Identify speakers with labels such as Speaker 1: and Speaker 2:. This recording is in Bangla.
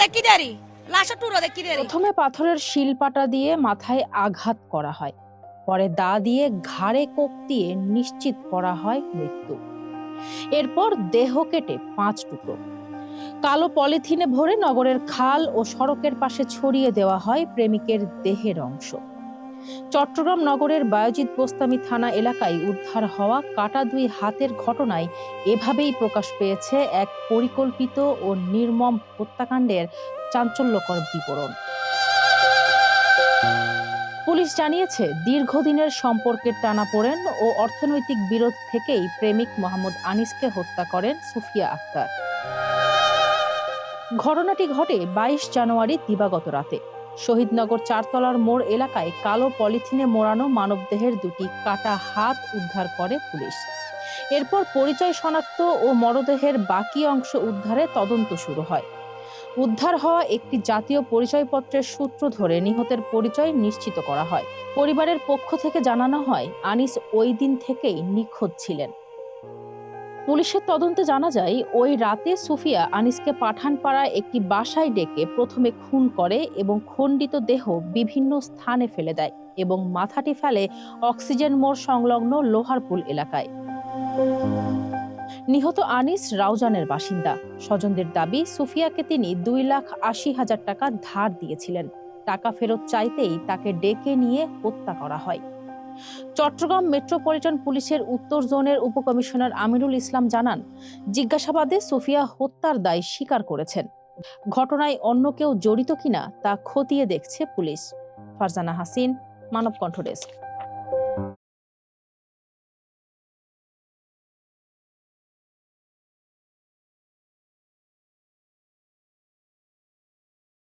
Speaker 1: দেখি দেরি লাশা টুরা দেখি দেরি।
Speaker 2: প্রথমে পাথরের শিলপাটা দিয়ে মাথায় আঘাত করা হয়, পরে দা দিয়ে ঘাড়ে কোপ দিয়ে নিশ্চিত করা হয় মৃত্যু। এরপর দেহ কেটে 5 টুকরো কালো পলিথিনে ভরে নগরের খাল ও সড়কের পাশে ছড়িয়ে দেওয়া হয় প্রেমিকের দেহের অংশ। চট্টগ্রাম নগরের বায়েজিদ বোস্তামি থানা এলাকায় উদ্ধার হওয়া কাটা 2 হাতের ঘটনায় এভাবেই প্রকাশ পেয়েছে এক পরিকল্পিত ও নির্মম হত্যাকাণ্ডের চাঞ্চল্যকর বিবরণ। পুলিশ জানিয়েছে, দীর্ঘদিনের সম্পর্কের টানাপোড়েন ও অর্থনৈতিক বিরোধ থেকেই প্রেমিক মোহাম্মদ আনিসকে হত্যা করেন সুফিয়া আক্তার। ঘটনাটি ঘটে 22 জানুয়ারি দিবাগত রাতে। শহীদনগর 4 তলার মোড় এলাকায় কালো পলিথিনে মোড়ানো মানবদেহের 2টি কাটা হাত উদ্ধার করে পুলিশ। এরপর পরিচয় শনাক্ত ও মরদেহের বাকি অংশ উদ্ধারে তদন্ত শুরু হয়। উদ্ধার হওয়া একটি জাতীয় পরিচয়পত্রের সূত্র ধরে নিহতের পরিচয় নিশ্চিত করা হয়। পরিবারের পক্ষ থেকে জানানো হয়, আনিস ওই দিন থেকেই নিখোঁজ ছিলেন। পুলিশের তদন্তে জানা যায়, ওই রাতে সুফিয়া আনিসকে পাঠানপাড়ায় একটি বাসায় ডেকে প্রথমে খুন করে এবং খণ্ডিত দেহ বিভিন্ন স্থানে ফেলে দেয় এবং মাথাটি ফেলে অক্সিজেন মোড় সংলগ্ন লোহারপুল এলাকায়। নিহত আনিস রাউজানের বাসিন্দা। স্বজনদের দাবি, সুফিয়াকে তিনি 2,80,000 টাকা ধার দিয়েছিলেন। টাকা ফেরত চাইতেই তাকে ডেকে নিয়ে হত্যা করা হয়। চট্টগ্রাম মেট্রোপলিটন পুলিশের উত্তর জোনের উপকমিশনার আমিরুল ইসলাম জানান, জিজ্ঞাসাবাদে সুফিয়া হত্যার দায় স্বীকার করেছেন। ঘটনায় অন্য কেউ জড়িত কিনা তা খতিয়ে দেখছে পুলিশ। ফারজানা হাসিন, মানব কণ্ঠ ডেস্ক।